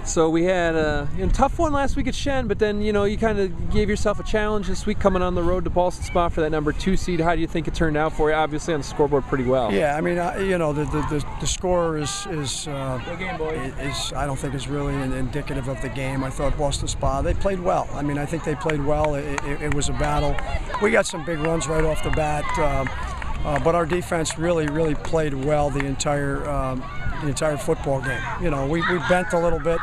So we had a tough one last week at Shen, but then you kind of gave yourself a challenge this week coming on the road to Boston Spa for that number 2 seed. How do you think it turned out for you? Obviously on the scoreboard pretty well. Yeah, I mean, the score is I don't think is really indicative of the game. I thought Boston Spa, they played well. I mean, I think they played well. It was a battle. We got some big runs right off the bat, but our defense really played well the entire football game. We bent a little bit,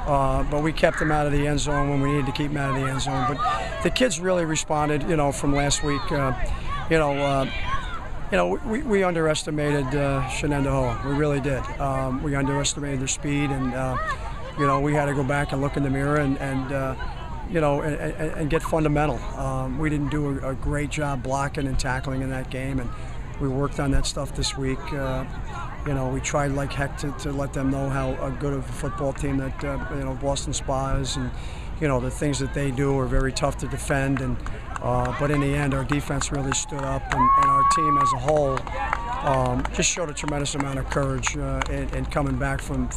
but we kept them out of the end zone when we needed to keep them out of the end zone. But the kids really responded, from last week. We underestimated Shenendehowa. We really did. We underestimated their speed, and we had to go back and look in the mirror and get fundamental. We didn't do a great job blocking and tackling in that game, and we worked on that stuff this week. We tried like heck to let them know how good of a football team that Boston Spa is, and the things that they do are very tough to defend. And but in the end, our defense really stood up, and our team as a whole just showed a tremendous amount of courage in coming back from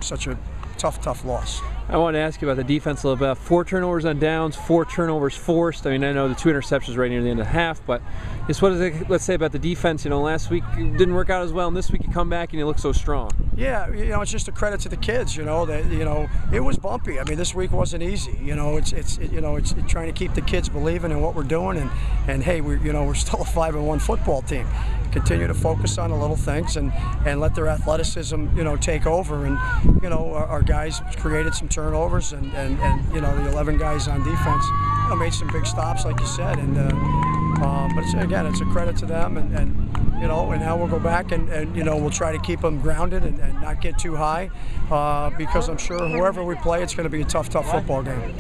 such a tough loss. I want to ask you about the defense a little bit. 4 turnovers on downs, 4 turnovers forced. I mean, I know the 2 interceptions right near the end of the half, but just what does it, let's say about the defense? Last week it didn't work out as well, and this week you come back and you look so strong. Yeah, it's just a credit to the kids. That it was bumpy. I mean, this week wasn't easy. It's trying to keep the kids believing in what we're doing, and hey, we're still a 5-1 football team. Continue to focus on the little things and let their athleticism take over, and our guys created some turnovers, and the 11 guys on defense made some big stops like you said, and but it's a credit to them, and now we'll go back and we'll try to keep them grounded and not get too high, because I'm sure whoever we play, it's going to be a tough football game.